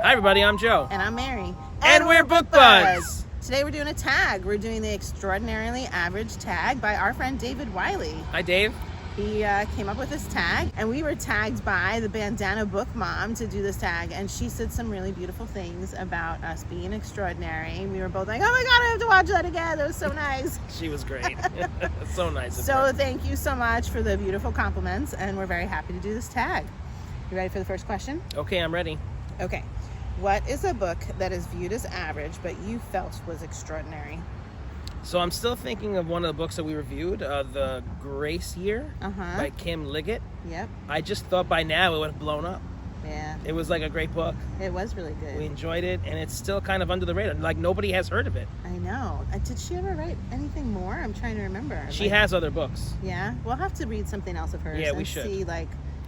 Hi everybody, I'm Joe. And I'm Mary. And we're Book Buds. Today we're doing a tag. We're doing the Extraordinarily Average Tag by our friend David Wiley. Hi Dave. He came up with this tag, and we were tagged by the Bandana Book Mom to do this tag, and she said some really beautiful things about us being extraordinary. We were both like, oh my god, I have to watch that again. That was so nice. She was great. So nice of So her. thank you so much for the beautiful compliments, and we're very happy to do this tag. You ready for the first question? Okay, I'm ready. Okay. What is a book that is viewed as average, but you felt was extraordinary? So I'm still thinking of one of the books that we reviewed, The Grace Year by Kim Liggett. Yep. I just thought by now it would have blown up. Yeah. It was like a great book. It was really good. We enjoyed it, and it's still kind of under the radar. Like, nobody has heard of it. I know. Did she ever write anything more? I'm trying to remember. She has other books. Yeah? We'll have to read something else of hers. Yeah, we and should. see,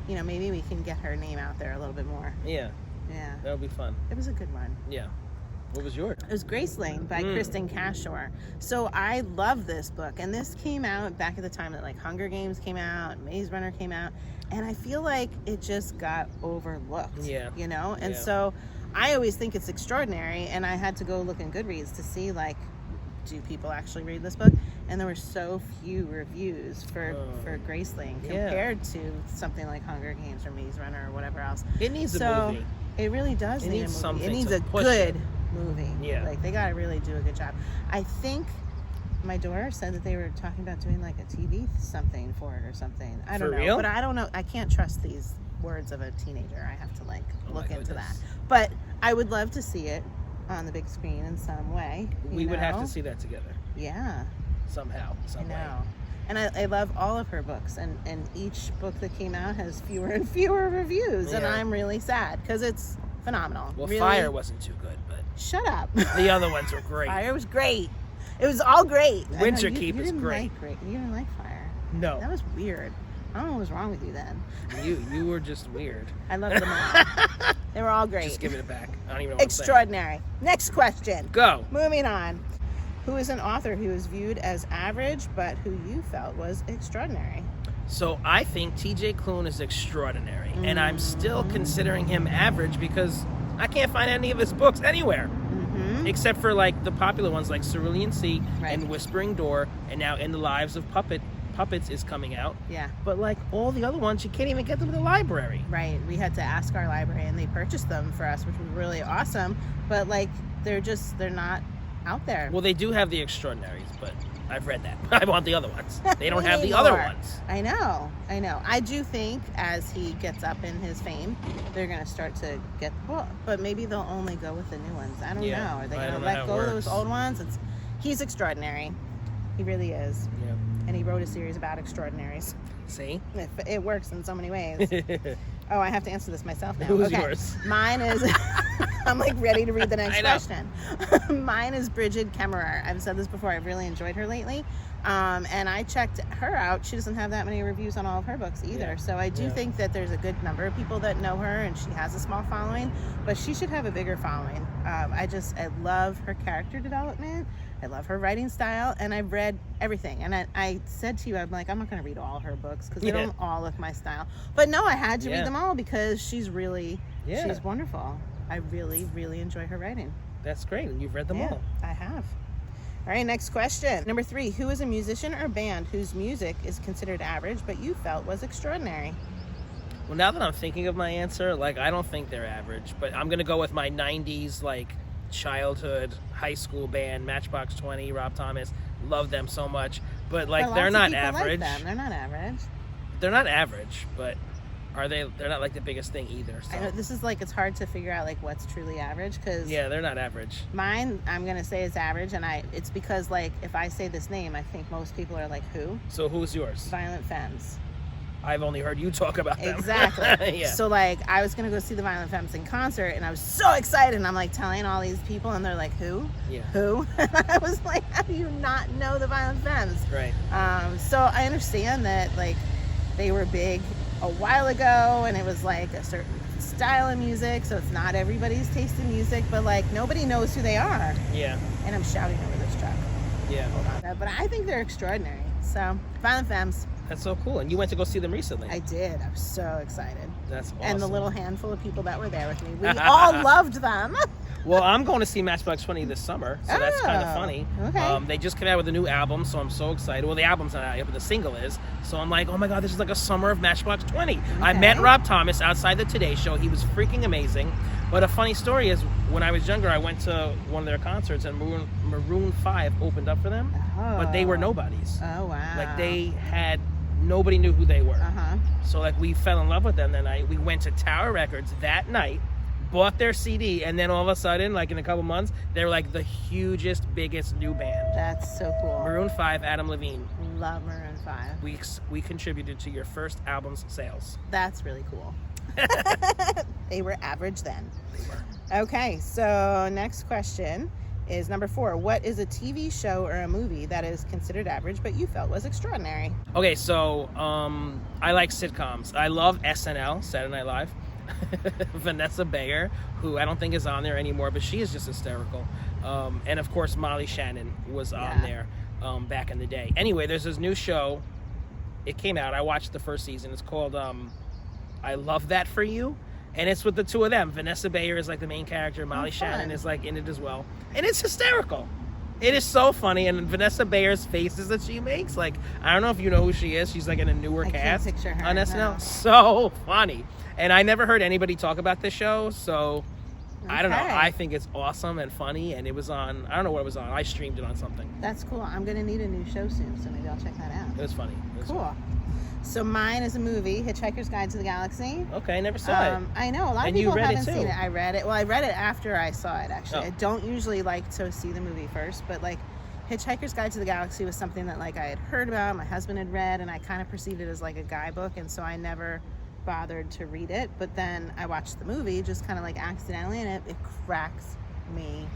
maybe we can get her name out there a little bit more. Yeah. Yeah. That would be fun. It was a good one. Yeah. What was yours? It was Graceling by Kristen Cashore. So I love this book, and this came out back at the time that Hunger Games came out, Maze Runner came out, and I feel like it just got overlooked. Yeah. You know? And Yeah. so I always think it's extraordinary, and I had to go look in Goodreads to see do people actually read this book? And there were so few reviews for Graceling compared to something like Hunger Games or Maze Runner or whatever else. It needs a movie. It really does need a movie. Something It needs to a push good it. movie. Yeah. They got to really do a good job. I think my daughter said that they were talking about doing a TV something for it or something. I don't know. real? But I don't know. I can't trust these words of a teenager. I have to look into that. But I would love to see it on the big screen in some way. We would have to see that together. Yeah. Somehow. Some way. I know. And I love all of her books, and each book that came out has fewer and fewer reviews, and I'm really sad because it's phenomenal. Well, really. Fire wasn't too good, but Shut up. the other ones were great. Fire was great. It was all great. Winter I know, Keep you is didn't great. You didn't like Fire. No. That was weird. I don't know what was wrong with you then. You were just weird. I loved them all. They were all great. Just give it back. I don't even know what Extraordinary. Next question. Go. Moving on. Who is an author who is viewed as average, but who you felt was extraordinary? So I think T.J. Klune is extraordinary, and I'm still considering him average because I can't find any of his books anywhere, except for the popular ones like Cerulean Sea and Whispering Door, and now In the Lives of Puppets is coming out. Yeah. But all the other ones, you can't even get them in the library. Right. We had to ask our library, and they purchased them for us, which was really awesome. But they're not out there. Well, they do have the Extraordinaries, but I've read that. I want the other ones. They don't have the need other more. ones. I know. I do think as he gets up in his fame, they're going to start to get the book. But maybe they'll only go with the new ones. I don't know. Are they going to let go of those old ones? He's extraordinary. He really is. Yeah. And he wrote a series about extraordinaries. See? It works in so many ways. Oh, I have to answer this myself now. Who's yours? Mine is... I'm ready to read the next question. Mine is Bridget Kemmerer. I've said this before. I've really enjoyed her lately. And I checked her out. She doesn't have that many reviews on all of her books either. Yeah. So I do think that there's a good number of people that know her, and she has a small following, but she should have a bigger following. I love her character development. I love her writing style, and I've read everything. And I said to you, I'm not going to read all her books because they don't all look my style. But no, I had to read them all because she's she's wonderful. I really, really enjoy her writing. That's great, and you've read them all. I have. All right, next question. Number 3, who is a musician or band whose music is considered average, but you felt was extraordinary? Well, now that I'm thinking of my answer, I don't think they're average, but I'm going to go with my 90s, childhood, high school band, Matchbox 20, Rob Thomas. Love them so much. But, they're not average. They're not average. They're not average, but they're not, the biggest thing either. So. I know, this is, it's hard to figure out, what's truly average, because... Yeah, they're not average. Mine, I'm going to say is average, and it's because, if I say this name, I think most people are who? So who's yours? Violent Femmes. I've only heard you talk about them. Exactly. Yeah. So, I was going to go see the Violent Femmes in concert, and I was so excited, and I'm, telling all these people, and they're who? Yeah. Who? And I was how do you not know the Violent Femmes? Right. So I understand that, they were big a while ago, and it was, a certain style of music, so it's not everybody's taste in music, but, nobody knows who they are. Yeah. And I'm shouting over this truck. Yeah. Hold on. But I think they're extraordinary. So, Violent Femmes. That's so cool. And you went to go see them recently. I did. I was so excited. That's awesome. And the little handful of people that were there with me, we all loved them. Well, I'm going to see Matchbox 20 this summer, so that's kind of funny. Okay. They just came out with a new album, so I'm so excited. Well, the album's not out yet, but the single is. So I'm like, oh my God, this is like a summer of Matchbox 20. Okay. I met Rob Thomas outside the Today Show. He was freaking amazing. But a funny story is, when I was younger, I went to one of their concerts, and Maroon 5 opened up for them, but they were nobodies. Oh, wow. Like, nobody knew who they were. Uh-huh. So, like, we fell in love with them that night. We went to Tower Records that night, bought their CD, and then all of a sudden, like in a couple months, they're like the hugest, biggest new band. That's so cool. Maroon 5, Adam Levine. Love Maroon 5. We contributed to your first album's sales. That's really cool. They were average then. They were. Okay, so next question is number 4. What is a TV show or a movie that is considered average but you felt was extraordinary? Okay, so I like sitcoms. I love SNL, Saturday Night Live. Vanessa Bayer, who I don't think is on there anymore, but she is just hysterical. And of course, Molly Shannon was on there back in the day. Anyway, there's this new show. It came out. I watched the first season. It's called I Love That For You. And it's with the two of them. Vanessa Bayer is like the main character. Molly Shannon is like in it as well. And it's hysterical. It is so funny. And Vanessa Bayer's faces that she makes, like, I don't know if you know who she is. She's like in a newer cast can't picture her, on SNL. no. So funny. And I never heard anybody talk about this show, so I don't know. I think it's awesome and funny, and it was on, I don't know what it was on. I streamed it on something. That's cool. I'm going to need a new show soon, so maybe I'll check that out. It was funny. Cool. So mine is a movie, Hitchhiker's Guide to the Galaxy. Okay, never saw it. I know, a lot of people haven't seen it. I read it. Well, I read it after I saw it, actually. I don't usually like to see the movie first, but like Hitchhiker's Guide to the Galaxy was something that like I had heard about, my husband had read, and I kind of perceived it as like a guidebook, and so I never bothered to read it. But then I watched the movie just kind of like accidentally, and it cracks me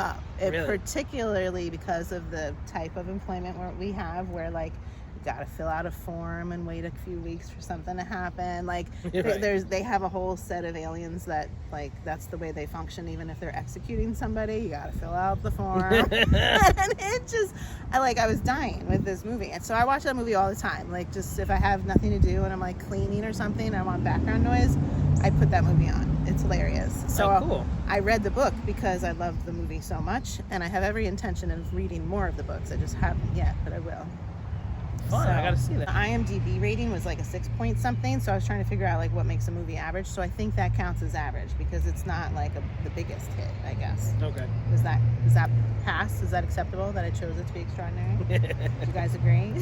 up. Particularly because of the type of employment we have, where like you got to fill out a form and wait a few weeks for something to happen. Like they have a whole set of aliens that like that's the way they function. Even if they're executing somebody, you got to fill out the form. And it just I was dying with this movie, and so I watch that movie all the time. Like just if I have nothing to do and I'm like cleaning or something and I want background noise, I put that movie on. It's hilarious. So cool. I read the book because I loved the movie so much, and I have every intention of reading more of the books. I just haven't yet, but I will. Fun. I gotta see that. The IMDb rating was like a 6 point something, so I was trying to figure out like what makes a movie average. So I think that counts as average because it's not like the biggest hit, I guess. Okay. Is that pass? Is that acceptable that I chose it to be extraordinary? Do you guys agree?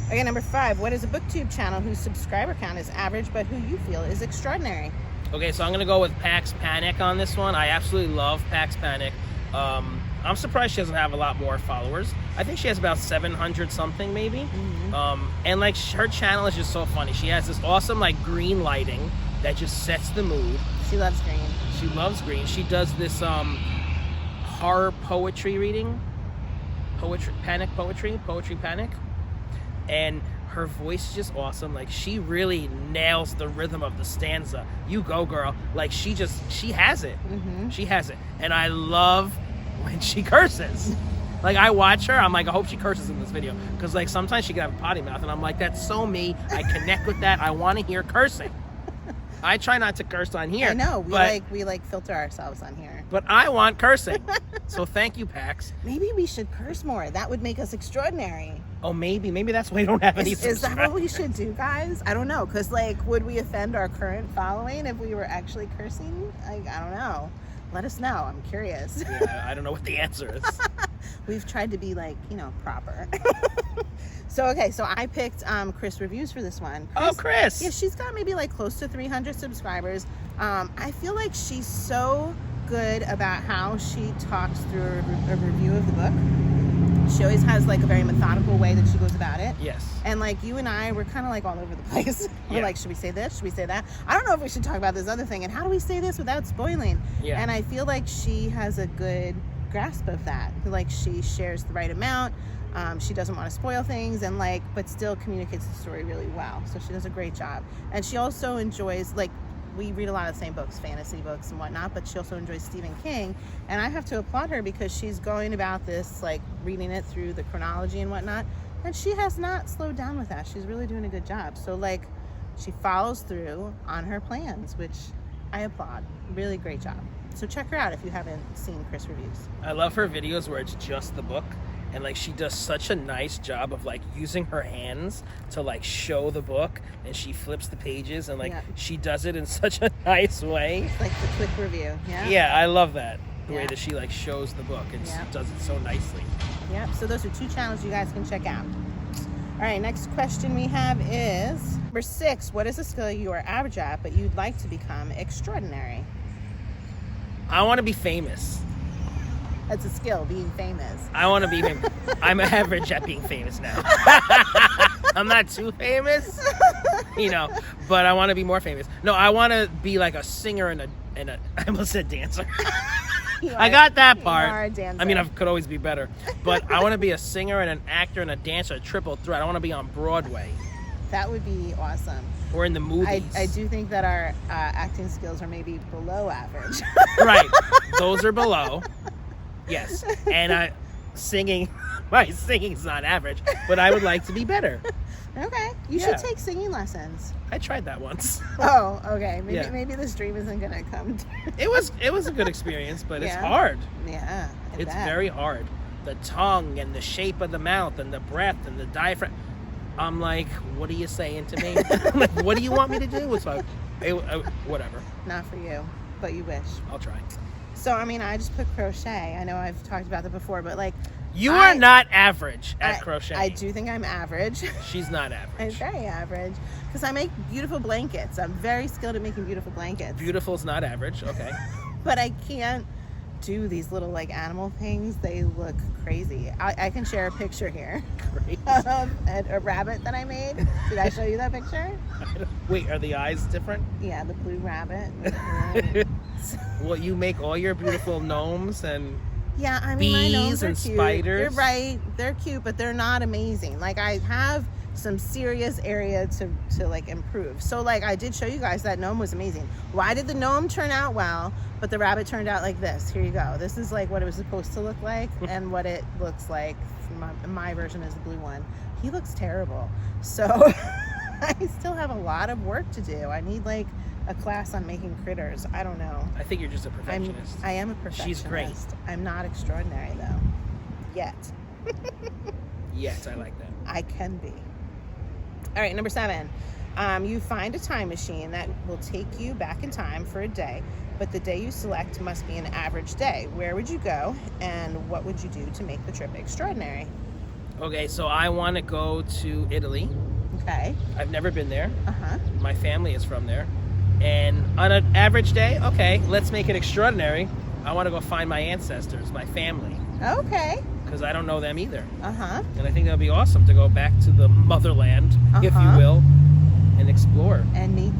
Okay, number 5. What is a Booktube channel whose subscriber count is average but who you feel is extraordinary? Okay, so I'm gonna go with Pax Panic on this one. I absolutely love Pax Panic. I'm surprised she doesn't have a lot more followers. I think she has about 700 something maybe. Mm-hmm. And like her channel is just so funny. She has this awesome like green lighting that just sets the mood. She loves green. She loves green. She does this horror poetry reading. Poetry panic. And her voice is just awesome. Like she really nails the rhythm of the stanza. You go, girl. Like she has it. Mm-hmm. She has it. And I love when she curses. Like I watch her, I'm like, I hope she curses in this video, because like sometimes she can have a potty mouth, and I'm like, that's so me. I connect with that. I want to hear cursing. I try not to curse on here. I know we filter ourselves on here, but I want cursing. So thank you, Pax. Maybe we should curse more. That would make us extraordinary. Oh, maybe that's why we don't have any. Is that what we should do, guys? I don't know, because like, would we offend our current following if we were actually cursing? Like, I don't know. Let us know. I'm curious. Yeah, I don't know what the answer is. We've tried to be like, proper. So I picked Chris Reviews for this one. Chris. Yeah, she's got maybe like close to 300 subscribers. I feel like she's so good about how she talks through a review of the book. She always has like a very methodical way that she goes about it. Yes. And like you and I, we're kind of like all over the place. We're like, should we say this? Should we say that? I don't know if we should talk about this other thing. And how do we say this without spoiling? Yeah. And I feel like she has a good grasp of that. Like she shares the right amount. She doesn't want to spoil things and but still communicates the story really well. So she does a great job. And she also enjoys we read a lot of the same books, fantasy books and whatnot, but she also enjoys Stephen King. And I have to applaud her because she's going about this, reading it through the chronology and whatnot. And she has not slowed down with that. She's really doing a good job. So, like, she follows through on her plans, which I applaud. Really great job. So check her out if you haven't seen Chris Reviews. I love her videos where it's just the book. And, like, she does such a nice job of, like, using her hands to, like, show the book. And she flips the pages. And, like, she does it in such a nice way. It's like the quick review. Yeah. Yeah, I love that. The way that she, like, shows the book and does it so nicely. Yep. So those are 2 channels you guys can check out. All right. Next question we have is number 6. What is a skill you are average at, but you'd like to become extraordinary? I want to be famous. That's a skill, being famous. I want to be famous. I'm average at being famous now. I'm not too famous, you know, but I want to be more famous. No, I want to be like a singer and a I almost said dancer. I got that part. You are a dancer. I mean, I could always be better. But I want to be a singer and an actor and a dancer, a triple threat. I want to be on Broadway. That would be awesome. Or in the movies. I do think that our acting skills are maybe below average. Right. Those are below. Yes. And my singing's not average, but I would like to be better. Okay. You should take singing lessons. I tried that once. Oh, okay. Maybe this dream isn't going to come true. It was a good experience, but it's hard. Yeah. It's very hard. The tongue and the shape of the mouth and the breath and the diaphragm. I'm like, what are you saying to me? Like, what do you want me to do? It's like, whatever. Not for you, but you wish. I'll try. So, I mean, I just put crochet. I know I've talked about that before, but like... You are not average at crochet. I do think I'm average. She's not average. I'm very average. Because I make beautiful blankets. I'm very skilled at making beautiful blankets. Beautiful's not average, okay. But I can't do these little, like, animal things. They look crazy. I can share a picture here. Crazy. Of a rabbit that I made. Did I show you that picture? Wait, are the eyes different? Yeah, the blue rabbit. Well, you make all your beautiful gnomes and yeah, I mean, my gnomes bees are and cute. spiders. You're right. They're cute, but they're not amazing. Like, I have some serious area to like improve. So, like, I did show you guys that gnome was amazing. Why did the gnome turn out well, but the rabbit turned out like this? Here you go. This is like what it was supposed to look like and what it looks like. My version is the blue one. He looks terrible. So I still have a lot of work to do. I need like a class on making critters. I don't know. I think you're just a perfectionist. I am a perfectionist. She's great. I'm not extraordinary though. Yet. Yes, I like that. I can be. All right, number 7. You find a time machine that will take you back in time for a day, but the day you select must be an average day. Where would you go, and what would you do to make the trip extraordinary? Okay, so I want to go to Italy. Okay. I've never been there. Uh-huh. My family is from there. And on an average day, okay, let's make it extraordinary. I want to go find my ancestors, my family. Okay. Because I don't know them either. Uh-huh. And I think that would be awesome to go back to the motherland, if you will, and explore. And meet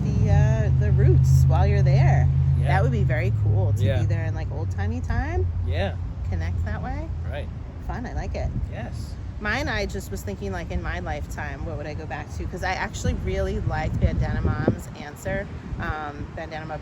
the roots while you're there. Yeah. That would be very cool to be there in like old-timey time. Yeah. Connect that way. Right. Fun. I like it. Yes. Mine, I just was thinking, like, in my lifetime, what would I go back to? Because I actually really liked Bandana Mom's answer. Bandana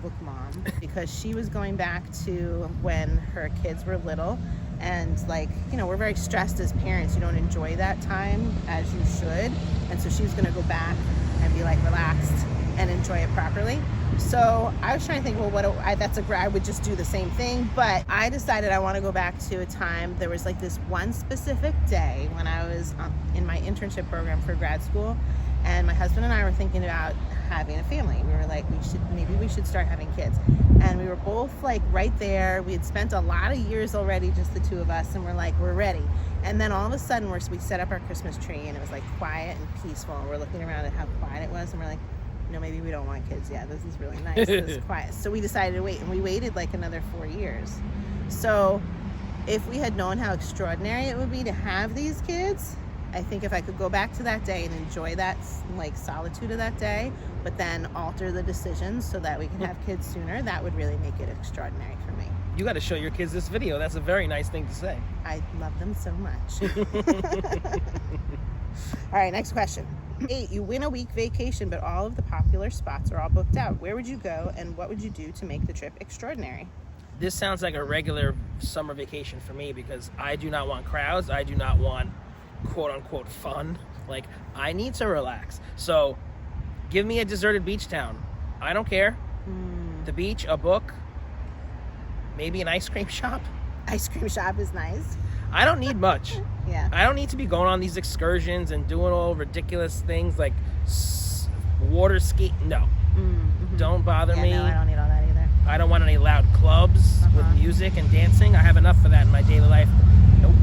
Book Mom. Because she was going back to when her kids were little. And, like, you know, we're very stressed as parents. You don't enjoy that time as you should. And so she was going to go back and be, like, relaxed and enjoy it properly. So I was trying to think, well, I would just do the same thing, but I decided I want to go back to a time. There was like this one specific day when I was in my internship program for grad school, and my husband and I were thinking about having a family. We were like, maybe we should start having kids, and we were both like right there. We had spent a lot of years already, just the two of us, and we're like, we're ready. And then all of a sudden, we set up our Christmas tree, and it was like quiet and peaceful. And we're looking around at how quiet it was, and we're like, no, maybe we don't want kids. Yeah, this is really nice. This is quiet. So we decided to wait, and we waited like another 4 years. So if we had known how extraordinary it would be to have these kids, I think if I could go back to that day and enjoy that like solitude of that day, but then alter the decisions so that we can have kids sooner, that would really make it extraordinary for me. You got to show your kids this video. That's a very nice thing to say. I love them so much. All right, next question. 8, you win a week vacation, but all of the popular spots are all booked out. Where would you go, and what would you do to make the trip extraordinary? this sounds like a regular summer vacation for me because I do not want crowds. I do not want quote unquote fun. Like, I need to relax. So give me a deserted beach town. I don't care. The beach, a book, maybe an ice cream shop. Ice cream shop is nice. I don't need much. Yeah. I don't need to be going on these excursions and doing all ridiculous things like water ski. No. Don't bother me. No, I don't need all that either. I don't want any loud clubs with music and dancing. I have enough of that in my daily life. Nope.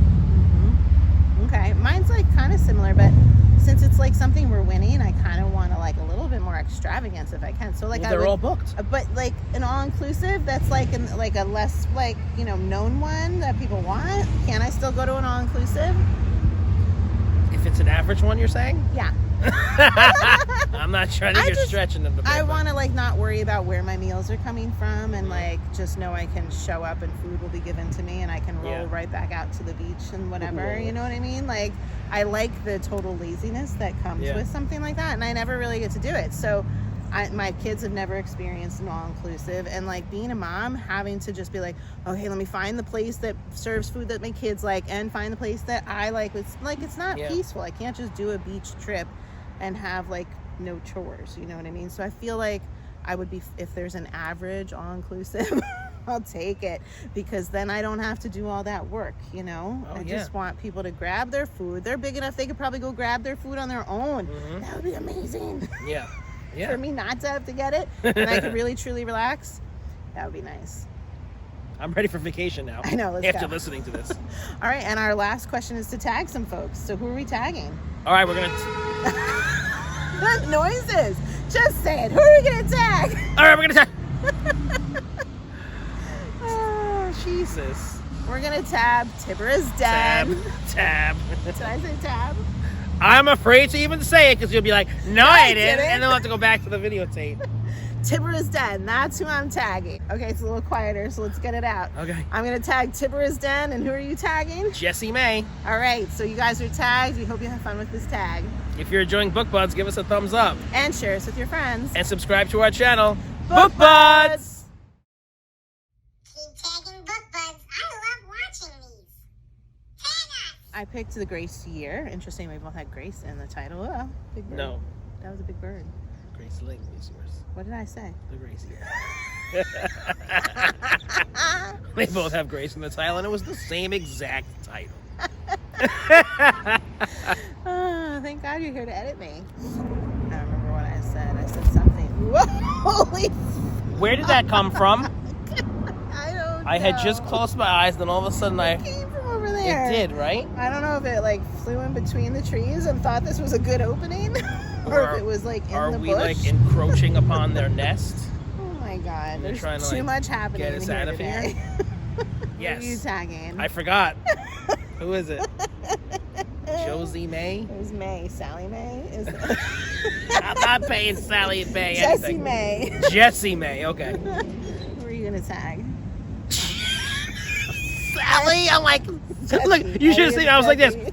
Okay. Mine's like kind of similar, but since it's like something we're winning, I kind of want to like a little bit more extravagance if I can. So like Well, they're all booked. But like an all-inclusive that's like a less like, you know, known one that people want. Can I still go to an all-inclusive? If it's an average one, you're saying? Yeah. I'm not sure. I think you're stretching them a bit. I want to like not worry about where my meals are coming from and like just know I can show up and food will be given to me and I can roll right back out to the beach and whatever. You know what I mean? Like, I like the total laziness that comes with something like that, and I never really get to do it. So my kids have never experienced an all-inclusive, and like being a mom, having to just be like, okay, let me find the place that serves food that my kids like and find the place that I like. It's not peaceful. I can't just do a beach trip and have like no chores, you know what I mean? So I feel like I would be, if there's an average all-inclusive, I'll take it, because then I don't have to do all that work, you know? I just want people to grab their food. They're big enough, they could probably go grab their food on their own. That would be amazing. Yeah. For me not to have to get it, and I could really truly relax. That would be nice. I'm ready for vacation now. I know, let's after go. listening to this. All right, and our last question is to tag some folks. So who are we tagging? All right, we're gonna What noises? Just say it. Who are we gonna tag? All right, we're gonna tag. Oh, Jesus. We're gonna tab Tibera's dad. Tab. Did I say tab? I'm afraid to even say it because you'll be like, no, I didn't. didn't. And then we'll have to go back to the videotape. Tibera's Den, that's who I'm tagging. Okay, it's a little quieter, so let's get it out. Okay. I'm gonna tag Tibera's Den, and who are you tagging? Jessie May. All right, so you guys are tagged. We hope you have fun with this tag. If you're enjoying Book Buds, give us a thumbs up. And share us with your friends. And subscribe to our channel, Book Buds! Keep tagging Book Buds. I love watching these. Tag us! I picked the Grace year. Interesting, we both had Grace in the title. Oh, big bird. No. That was a big bird. Grace Ling is yours. What did I say? The Grace year. They both have Grace in the title, and it was the same exact title. Oh, thank God you're here to edit me. I don't remember what I said. I said something. Whoa, holy Where did that come from? I don't know. I had just closed my eyes, then all of a sudden It came from over there. It did, right? I don't know if it like flew in between the trees and thought this was a good opening, or if it was like in the bush. Are we like encroaching upon their nest? Oh my God, They're there's trying to, too like, much happening get us out of today. here? Yes. Who are you tagging? I forgot. Who is it? Josie May? It was May. Sally May? Is I'm not paying Sally May Jessie anything. May. Jessie May, okay. Who are you gonna tag? Sally? I'm like, Jessie. look, you should have seen me. I was like this. Jessie.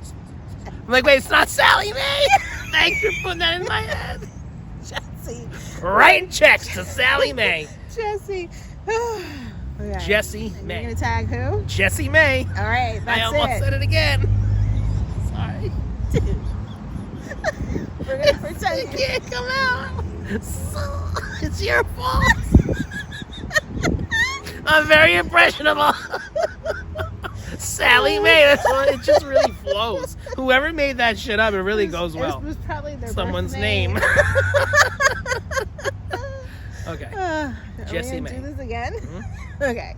I'm like, wait, it's not Sally May? Thanks for putting that in my head. Jessie. Writing checks to Sally May. Jessie. Okay. Jessie You're May. gonna tag who? Jessie May. All right, that's I almost it. said it again. Sorry. We're gonna pretend It can't come out. So, it's your fault. I'm very impressionable. Sally May. That's what, it just really flows. Whoever made that shit up, it really goes well. It was probably their Someone's birth name. Okay. Are Jessie we May. gonna do this again? Mhm. Okay.